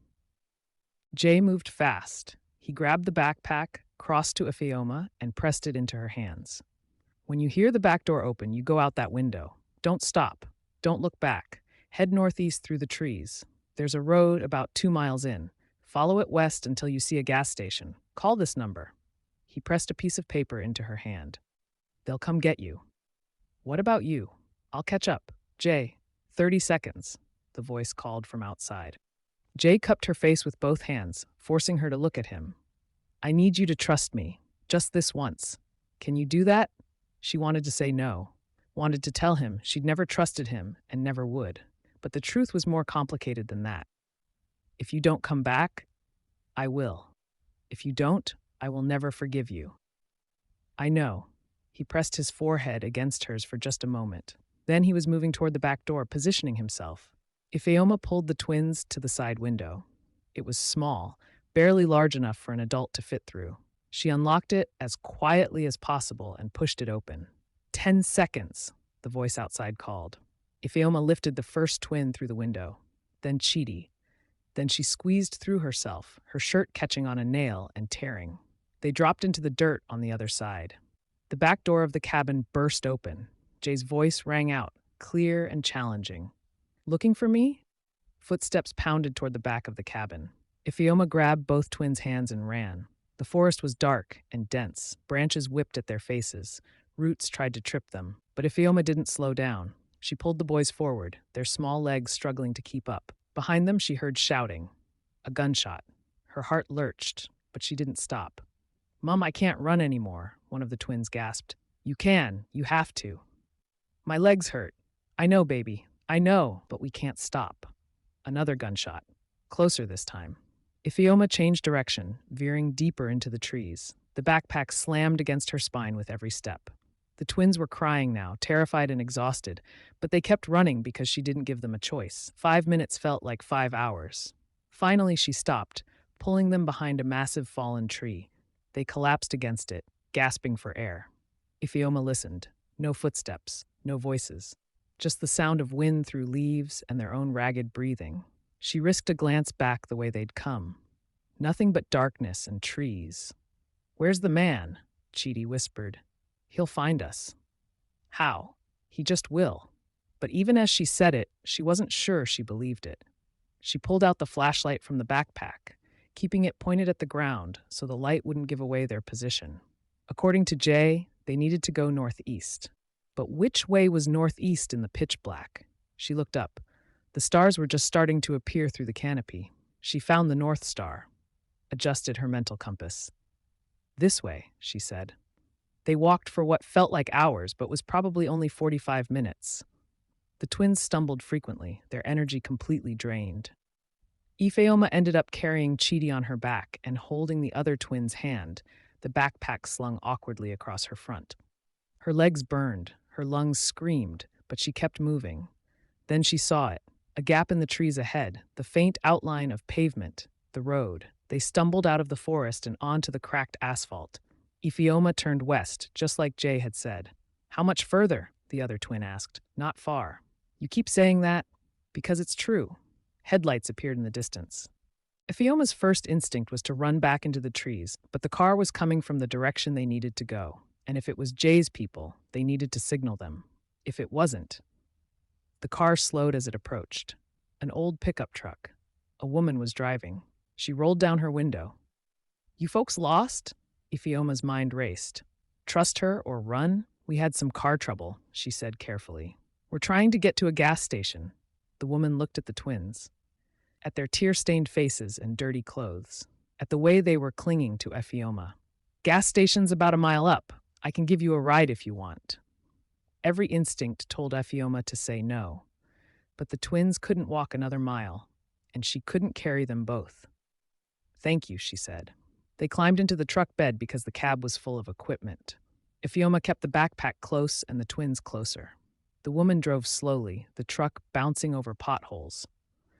Jay moved fast. He grabbed the backpack, crossed to Ifeoma, and pressed it into her hands. "When you hear the back door open, you go out that window. Don't stop. Don't look back. Head northeast through the trees. There's a road about 2 miles in. Follow it west until you see a gas station. Call this number." He pressed a piece of paper into her hand. "They'll come get you." "What about you?" "I'll catch up." "Jay, 30 seconds," the voice called from outside. Jay cupped her face with both hands, forcing her to look at him. "I need you to trust me, just this once. Can you do that?" She wanted to say no, wanted to tell him she'd never trusted him and never would. But the truth was more complicated than that. "If you don't come back, I will. If you don't, I will never forgive you." "I know." He pressed his forehead against hers for just a moment. Then he was moving toward the back door, positioning himself. Ifeoma pulled the twins to the side window. It was small, barely large enough for an adult to fit through. She unlocked it as quietly as possible and pushed it open. 10 seconds, the voice outside called. Ifeoma lifted the first twin through the window, then Chidi. Then she squeezed through herself, her shirt catching on a nail and tearing. They dropped into the dirt on the other side. The back door of the cabin burst open. Jay's voice rang out, clear and challenging. "Looking for me?" Footsteps pounded toward the back of the cabin. Ifeoma grabbed both twins' hands and ran. The forest was dark and dense. Branches whipped at their faces. Roots tried to trip them. But Ifeoma didn't slow down. She pulled the boys forward, their small legs struggling to keep up. Behind them, she heard shouting. A gunshot. Her heart lurched, but she didn't stop. "Mom, I can't run anymore," one of the twins gasped. "You can. You have to." "My legs hurt." "I know, baby. I know, but we can't stop." Another gunshot. Closer this time. Ifeoma changed direction, veering deeper into the trees. The backpack slammed against her spine with every step. The twins were crying now, terrified and exhausted, but they kept running because she didn't give them a choice. 5 minutes felt like 5 hours. Finally, she stopped, pulling them behind a massive fallen tree. They collapsed against it, gasping for air. Ifeoma listened. No footsteps, no voices. Just the sound of wind through leaves and their own ragged breathing. She risked a glance back the way they'd come. Nothing but darkness and trees. "Where's the man?" Chidi whispered. "He'll find us." "How?" "He just will." But even as she said it, she wasn't sure she believed it. She pulled out the flashlight from the backpack. keeping it pointed at the ground so the light wouldn't give away their position. According to Jay, they needed to go northeast. But which way was northeast in the pitch black? She looked up. The stars were just starting to appear through the canopy. She found the North Star, adjusted her mental compass. This way, she said. They walked for what felt like hours, but was probably only 45 minutes. The twins stumbled frequently, their energy completely drained. Ifeoma ended up carrying Chidi on her back and holding the other twin's hand, the backpack slung awkwardly across her front. Her legs burned, her lungs screamed, but she kept moving. Then she saw it, a gap in the trees ahead, the faint outline of pavement, the road. They stumbled out of the forest and onto the cracked asphalt. Ifeoma turned west, just like Jay had said. "How much further?" the other twin asked. "Not far." "You keep saying that?" "Because it's true." Headlights appeared in the distance. Ifeoma's first instinct was to run back into the trees, but the car was coming from the direction they needed to go. And if it was Jay's people, they needed to signal them. If it wasn't... The car slowed as it approached. An old pickup truck. A woman was driving. She rolled down her window. "You folks lost?" Ifeoma's mind raced. "Trust her or run? We had some car trouble," she said carefully. "We're trying to get to a gas station." The woman looked at the twins, at their tear-stained faces and dirty clothes, at the way they were clinging to Ifeoma. "Gas station's about a mile up. I can give you a ride if you want." Every instinct told Ifeoma to say no, but the twins couldn't walk another mile, and she couldn't carry them both. "Thank you," she said. They climbed into the truck bed because the cab was full of equipment. Ifeoma kept the backpack close and the twins closer. The woman drove slowly, the truck bouncing over potholes.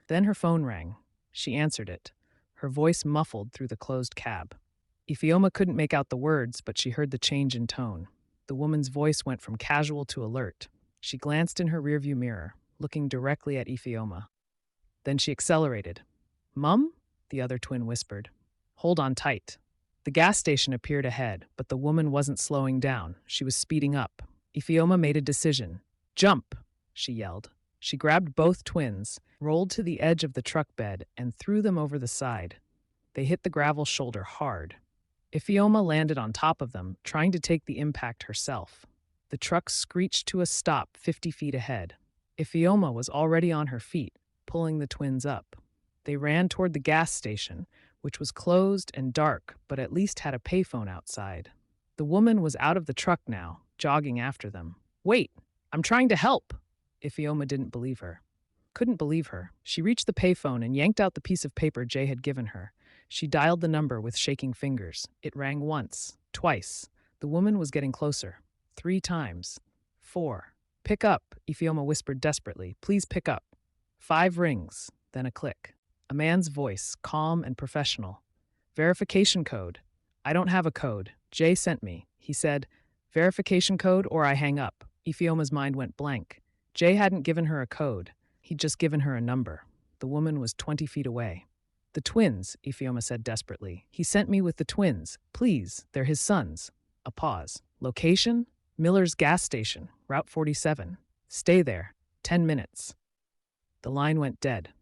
Then her phone rang. She answered it, her voice muffled through the closed cab. Ifeoma couldn't make out the words, but she heard the change in tone. The woman's voice went from casual to alert. She glanced in her rearview mirror, looking directly at Ifeoma. Then she accelerated. "Mum?" the other twin whispered. "Hold on tight." The gas station appeared ahead, but the woman wasn't slowing down. She was speeding up. Ifeoma made a decision. "Jump!" she yelled. She grabbed both twins, rolled to the edge of the truck bed, and threw them over the side. They hit the gravel shoulder hard. Ifeoma landed on top of them, trying to take the impact herself. The truck screeched to a stop 50 feet ahead. Ifeoma was already on her feet, pulling the twins up. They ran toward the gas station, which was closed and dark, but at least had a payphone outside. The woman was out of the truck now, jogging after them. "Wait, I'm trying to help!" Ifeoma didn't believe her. Couldn't believe her. She reached the payphone and yanked out the piece of paper Jay had given her. She dialed the number with shaking fingers. It rang once, twice. The woman was getting closer. 3 times. 4. "Pick up," Ifeoma whispered desperately. "Please pick up." 5 rings, then a click. A man's voice, calm and professional. "Verification code." "I don't have a code. Jay sent me." He said, "Verification code or I hang up." Ifeoma's mind went blank. Jay hadn't given her a code. He'd just given her a number. The woman was 20 feet away. "The twins," Ifeoma said desperately. "He sent me with the twins. Please, they're his sons." A pause. "Location? Miller's gas station, Route 47. Stay there. 10 minutes. The line went dead.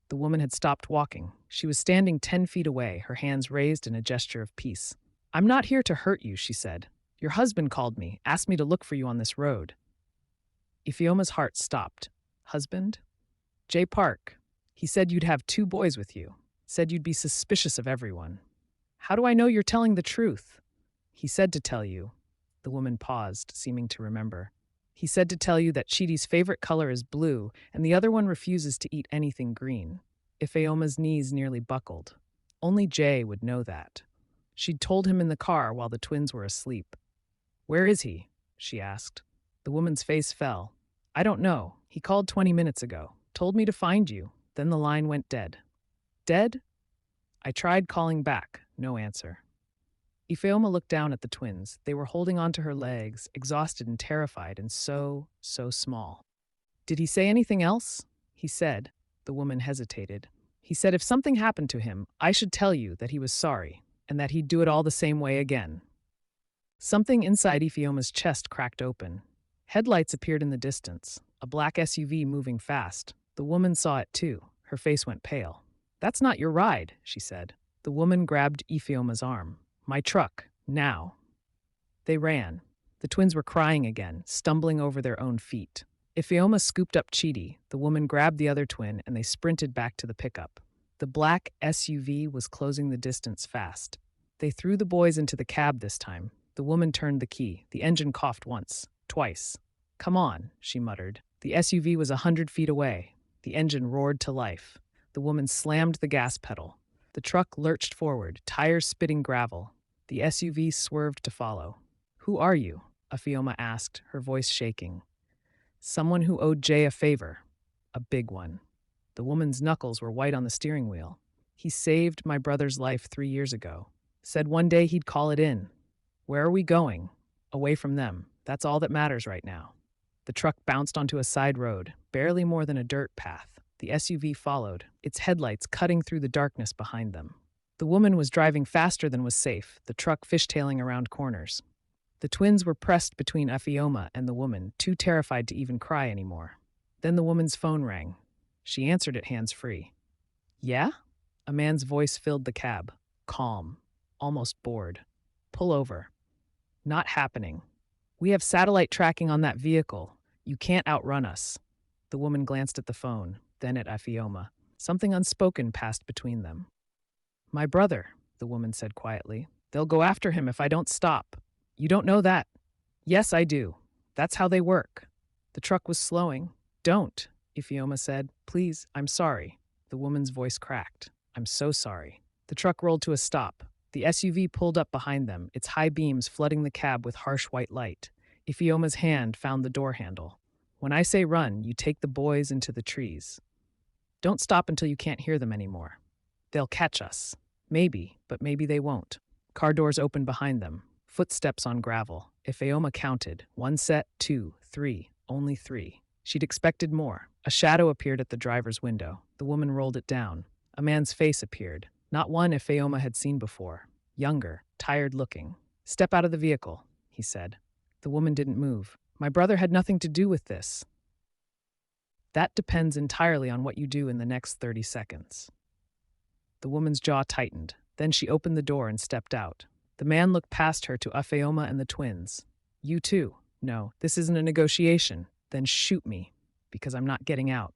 The woman had stopped walking. She was standing 10 feet away, her hands raised in a gesture of peace. "I'm not here to hurt you," she said. "Your husband called me, asked me to look for you on this road." Ifeoma's heart stopped. "Husband?" "Jay Park. He said you'd have 2 boys with you. Said you'd be suspicious of everyone." "How do I know you're telling the truth?" "He said to tell you." The woman paused, seeming to remember. "He said to tell you that Chidi's favorite color is blue, and the other one refuses to eat anything green." Ifeoma's knees nearly buckled. Only Jay would know that. She'd told him in the car while the twins were asleep. "Where is he?" she asked. The woman's face fell. "I don't know. He called 20 minutes ago. Told me to find you." Then the line went dead. "Dead?" "I tried calling back. No answer." Ifeoma looked down at the twins. They were holding onto her legs, exhausted and terrified, and so small. "Did he say anything else?" "He said," the woman hesitated. "He said if something happened to him, I should tell you that he was sorry, and that he'd do it all the same way again." Something inside Ifeoma's chest cracked open. Headlights appeared in the distance, a black SUV moving fast. The woman saw it too. Her face went pale. That's not your ride, she said. The woman grabbed Ifeoma's arm. My truck, now. They ran. The twins were crying again, stumbling over their own feet. Ifeoma scooped up Chidi, the woman grabbed the other twin, and they sprinted back to the pickup. The black SUV was closing the distance fast. They threw the boys into the cab this time. The woman turned the key. The engine coughed once, twice. Come on, she muttered. The SUV was 100 feet away. The engine roared to life. The woman slammed the gas pedal. The truck lurched forward, tires spitting gravel. The SUV swerved to follow. Who are you? Ifeoma asked, her voice shaking. Someone who owed Jay a favor. A big one. The woman's knuckles were white on the steering wheel. He saved my brother's life 3 years ago. Said one day he'd call it in. Where are we going? Away from them. That's all that matters right now. The truck bounced onto a side road, barely more than a dirt path. The SUV followed, its headlights cutting through the darkness behind them. The woman was driving faster than was safe, the truck fishtailing around corners. The twins were pressed between Ifeoma and the woman, too terrified to even cry anymore. Then the woman's phone rang. She answered it hands-free. Yeah? A man's voice filled the cab. Calm. Almost bored. Pull over. Not happening. We have satellite tracking on that vehicle. You can't outrun us. The woman glanced at the phone, then at Ifeoma. Something unspoken passed between them. My brother, the woman said quietly. They'll go after him if I don't stop. You don't know that. Yes, I do. That's how they work. The truck was slowing. Don't, Ifeoma said. Please, I'm sorry. The woman's voice cracked. I'm so sorry. The truck rolled to a stop. The SUV pulled up behind them, its high beams flooding the cab with harsh white light. Ifeoma's hand found the door handle. When I say run, you take the boys into the trees. Don't stop until you can't hear them anymore. They'll catch us. Maybe, but maybe they won't. Car doors opened behind them. Footsteps on gravel. Ifeoma counted. 1 set, 2, 3, only 3. She'd expected more. A shadow appeared at the driver's window. The woman rolled it down. A man's face appeared. Not one Ifeoma had seen before. Younger, tired-looking. Step out of the vehicle, he said. The woman didn't move. My brother had nothing to do with this. That depends entirely on what you do in the next 30 seconds. The woman's jaw tightened. Then she opened the door and stepped out. The man looked past her to Ifeoma and the twins. You too. No, this isn't a negotiation. Then shoot me, because I'm not getting out.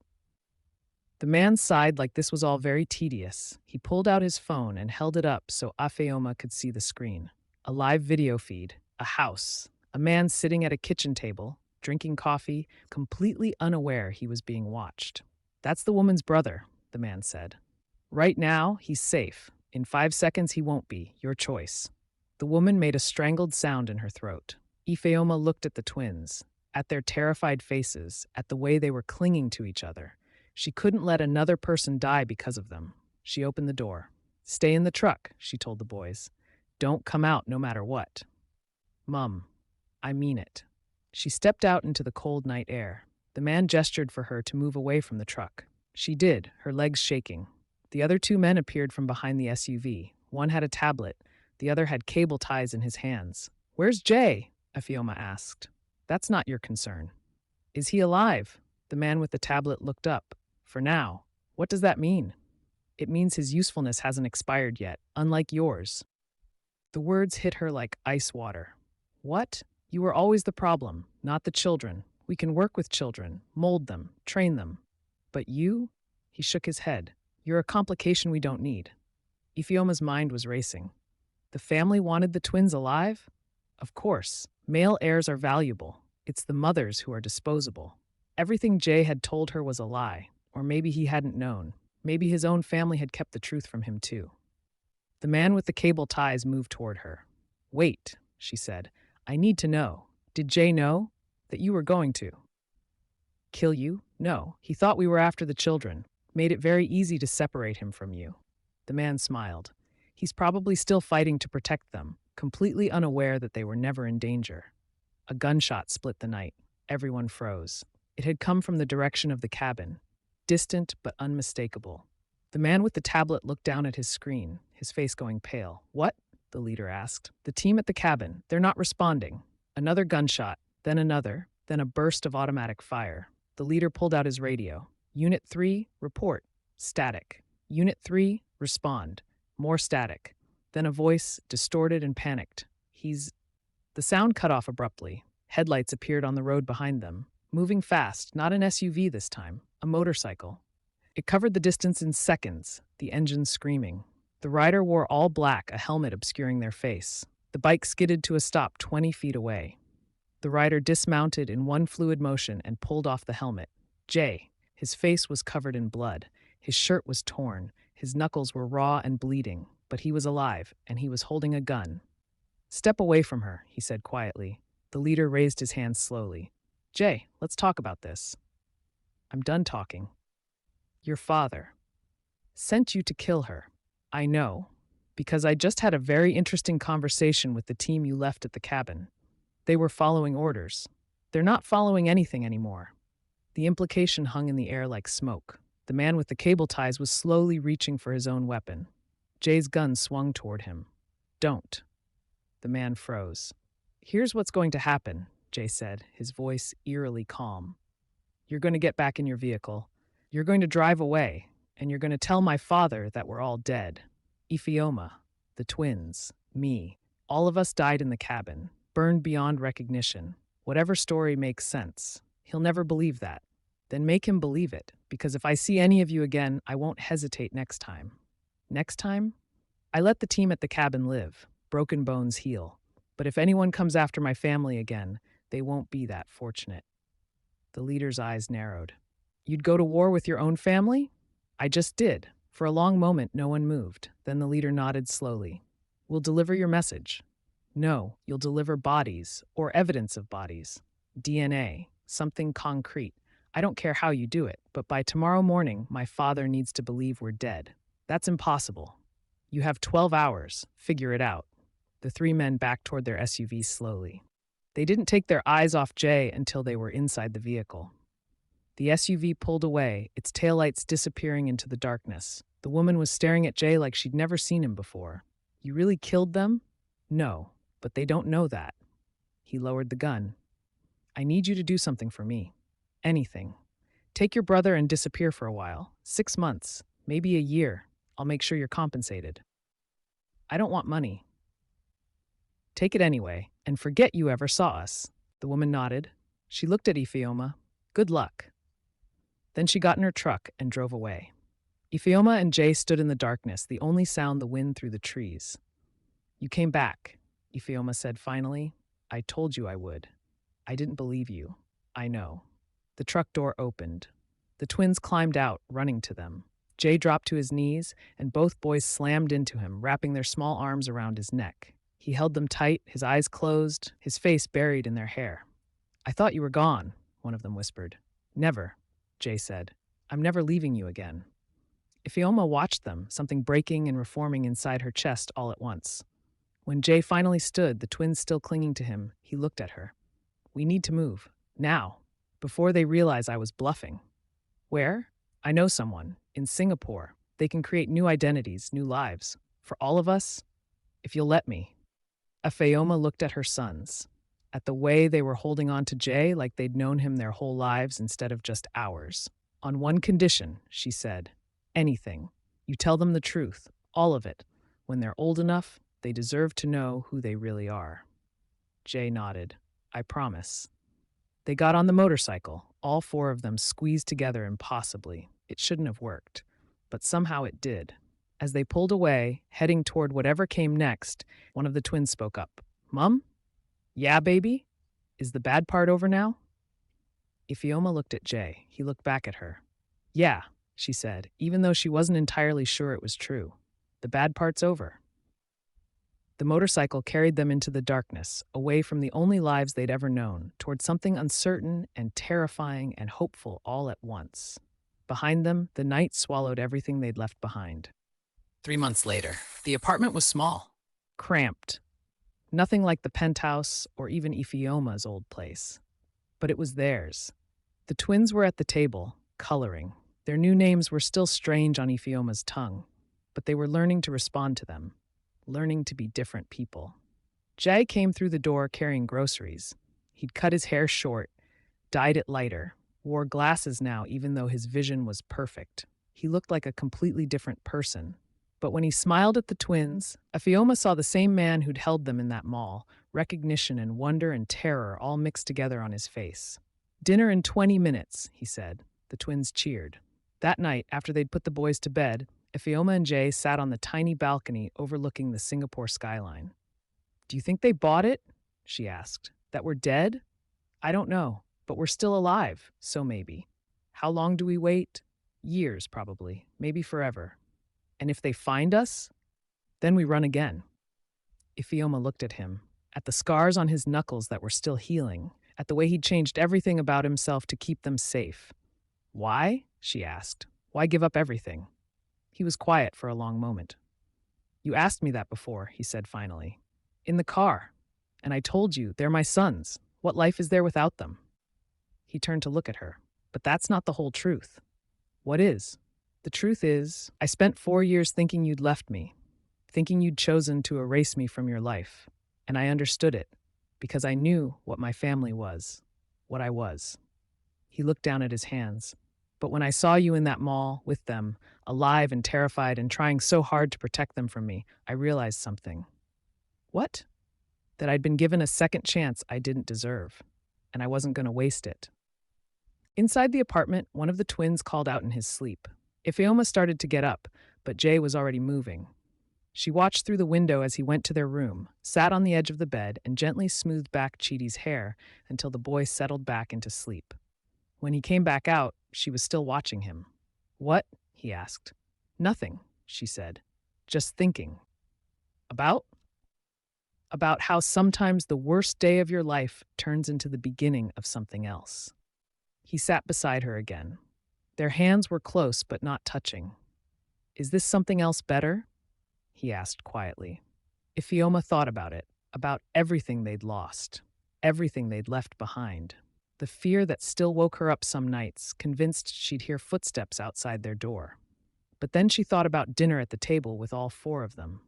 The man sighed like this was all very tedious. He pulled out his phone and held it up so Ifeoma could see the screen. A live video feed. A house. A man sitting at a kitchen table, drinking coffee, completely unaware he was being watched. That's the woman's brother, the man said. Right now, he's safe. In 5 seconds, he won't be. Your choice. The woman made a strangled sound in her throat. Ifeoma looked at the twins, at their terrified faces, at the way they were clinging to each other. She couldn't let another person die because of them. She opened the door. Stay in the truck, she told the boys. Don't come out no matter what. Mum, I mean it. She stepped out into the cold night air. The man gestured for her to move away from the truck. She did, her legs shaking. The other 2 men appeared from behind the SUV. One had a tablet. The other had cable ties in his hands. Where's Jay? Ifeoma asked. That's not your concern. Is he alive? The man with the tablet looked up. For now. What does that mean? It means his usefulness hasn't expired yet, unlike yours. The words hit her like ice water. What? You were always the problem, not the children. We can work with children, mold them, train them. But you? He shook his head. You're a complication we don't need. Ifeoma's mind was racing. The family wanted the twins alive? Of course. Male heirs are valuable. It's the mothers who are disposable. Everything Jay had told her was a lie. Or maybe he hadn't known. Maybe his own family had kept the truth from him too. The man with the cable ties moved toward her. Wait, she said. I need to know. Did Jay know that you were going to kill you? No, he thought we were after the children. Made it very easy to separate him from you. The man smiled. He's probably still fighting to protect them, completely unaware that they were never in danger. A gunshot split the night. Everyone froze. It had come from the direction of the cabin. Distant but unmistakable. The man with the tablet looked down at his screen, his face going pale. What? The leader asked. The team at the cabin. They're not responding. Another gunshot, then another, then a burst of automatic fire. The leader pulled out his radio. Unit 3, report. Static. Unit 3, respond. More static. Then a voice, distorted and panicked. The sound cut off abruptly. Headlights appeared on the road behind them, moving fast, not an SUV this time, a motorcycle. It covered the distance in seconds, the engine screaming. The rider wore all black, a helmet obscuring their face. The bike skidded to a stop 20 feet away. The rider dismounted in one fluid motion and pulled off the helmet. Jay. His face was covered in blood. His shirt was torn. His knuckles were raw and bleeding, but he was alive, and he was holding a gun. "Step away from her," he said quietly. The leader raised his hands slowly. "Jay, let's talk about this." "I'm done talking." "Your father sent you to kill her." "I know, because I just had a very interesting conversation with the team you left at the cabin. They were following orders. They're not following anything anymore." The implication hung in the air like smoke. The man with the cable ties was slowly reaching for his own weapon. Jay's gun swung toward him. "Don't." The man froze. "Here's what's going to happen," Jay said, his voice eerily calm. "You're going to get back in your vehicle. You're going to drive away, and you're going to tell my father that we're all dead. Ifeoma, the twins, me, all of us died in the cabin, burned beyond recognition. Whatever story makes sense. He'll never believe that. Then make him believe it, because if I see any of you again, I won't hesitate next time." "Next time? I let the team at the cabin live. Broken bones heal. But if anyone comes after my family again, they won't be that fortunate." The leader's eyes narrowed. "You'd go to war with your own family?" "I just did." For a long moment, no one moved. Then the leader nodded slowly. "We'll deliver your message." "No, you'll deliver bodies, or evidence of bodies. DNA, something concrete. I don't care how you do it, but by tomorrow morning, my father needs to believe we're dead." "That's impossible." "You have 12 hours. Figure it out." The three men backed toward their SUVs slowly. They didn't take their eyes off Jay until they were inside the vehicle. The SUV pulled away, its taillights disappearing into the darkness. The woman was staring at Jay like she'd never seen him before. "You really killed them?" "No, but they don't know that." He lowered the gun. "I need you to do something for me. Anything. Take your brother and disappear for a while. 6 months, maybe a year. I'll make sure you're compensated." "I don't want money." "Take it anyway, and forget you ever saw us." The woman nodded. She looked at Ifeoma. "Good luck." Then she got in her truck and drove away. Ifeoma and Jay stood in the darkness, the only sound the wind through the trees. "You came back," Ifeoma said finally. "I told you I would. I didn't believe you. I know." The truck door opened. The twins climbed out, running to them. Jay dropped to his knees, and both boys slammed into him, wrapping their small arms around his neck. He held them tight, his eyes closed, his face buried in their hair. "I thought you were gone," one of them whispered. "Never," Jay said. "I'm never leaving you again." Ifeoma watched them, something breaking and reforming inside her chest all at once. When Jay finally stood, the twins still clinging to him, he looked at her. "We need to move. Now. Before they realize I was bluffing." "Where?" "I know someone. In Singapore. They can create new identities, new lives. For all of us, if you'll let me." Ifeoma looked at her sons, at the way they were holding on to Jay like they'd known him their whole lives instead of just hours. "On one condition," she said. "Anything. You tell them the truth, all of it. When they're old enough, they deserve to know who they really are." Jay nodded. "I promise." They got on the motorcycle, all four of them squeezed together impossibly. It shouldn't have worked, but somehow it did. As they pulled away, heading toward whatever came next, one of the twins spoke up. "Mom? Yeah, baby? Is the bad part over now?" Ifeoma looked at Jay. He looked back at her. "Yeah," she said, even though she wasn't entirely sure it was true. "The bad part's over." The motorcycle carried them into the darkness, away from the only lives they'd ever known, toward something uncertain and terrifying and hopeful all at once. Behind them, the night swallowed everything they'd left behind. 3 months later, the apartment was small, cramped. Nothing like the penthouse or even Ifeoma's old place. But it was theirs. The twins were at the table, coloring. Their new names were still strange on Ifeoma's tongue, but they were learning to respond to them. Learning to be different people. Jay came through the door carrying groceries. He'd cut his hair short, dyed it lighter, wore glasses now even though his vision was perfect. He looked like a completely different person. But when he smiled at the twins, Afioma saw the same man who'd held them in that mall, recognition and wonder and terror all mixed together on his face. "Dinner in 20 minutes," he said. The twins cheered. That night, after they'd put the boys to bed, Afioma and Jay sat on the tiny balcony overlooking the Singapore skyline. "Do you think they bought it?" she asked. "That we're dead?" "I don't know, but we're still alive, so maybe." "How long do we wait?" "Years, probably, maybe forever." "And if they find us?" "Then we run again." Ifioma looked at him, at the scars on his knuckles that were still healing, at the way he'd changed everything about himself to keep them safe. "Why?" she asked. "Why give up everything?" He was quiet for a long moment. "You asked me that before," he said finally. "In the car. And I told you, they're my sons. What life is there without them?" He turned to look at her. "But that's not the whole truth." "What is?" "The truth is, I spent 4 years thinking you'd left me, thinking you'd chosen to erase me from your life. And I understood it, because I knew what my family was, what I was." He looked down at his hands. "But when I saw you in that mall, with them, alive and terrified and trying so hard to protect them from me, I realized something." "What?" "That I'd been given a second chance I didn't deserve, and I wasn't going to waste it." Inside the apartment, one of the twins called out in his sleep. Ifeoma started to get up, but Jay was already moving. She watched through the window as he went to their room, sat on the edge of the bed, and gently smoothed back Chidi's hair until the boy settled back into sleep. When he came back out, she was still watching him. "What?" he asked. "Nothing," she said. "Just thinking." "About?" "About how sometimes the worst day of your life turns into the beginning of something else." He sat beside her again. Their hands were close but not touching. "Is this something else better?" he asked quietly. Ifioma thought about it, about everything they'd lost, everything they'd left behind. The fear that still woke her up some nights, convinced she'd hear footsteps outside their door. But then she thought about dinner at the table with all 4 of them.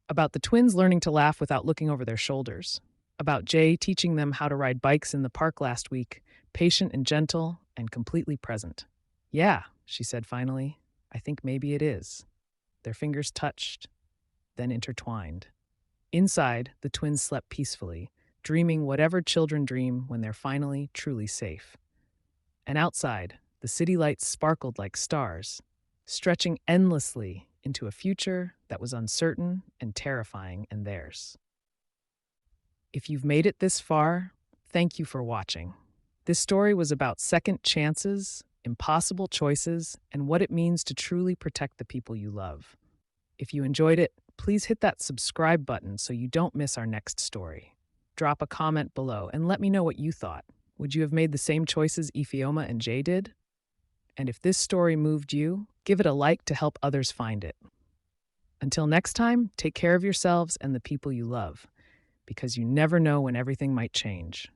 About the twins learning to laugh without looking over their shoulders. About Jay teaching them how to ride bikes in the park last week, patient and gentle and completely present. "Yeah," she said finally, "I think maybe it is." Their fingers touched, then intertwined. Inside, the twins slept peacefully, dreaming whatever children dream when they're finally truly safe. And outside, the city lights sparkled like stars, stretching endlessly into a future that was uncertain and terrifying and theirs. If you've made it this far, thank you for watching. This story was about second chances, impossible choices, and what it means to truly protect the people you love. If you enjoyed it, please hit that subscribe button so you don't miss our next story. Drop a comment below and let me know what you thought. Would you have made the same choices Ifioma and Jay did? And if this story moved you, give it a like to help others find it. Until next time, take care of yourselves and the people you love, because you never know when everything might change.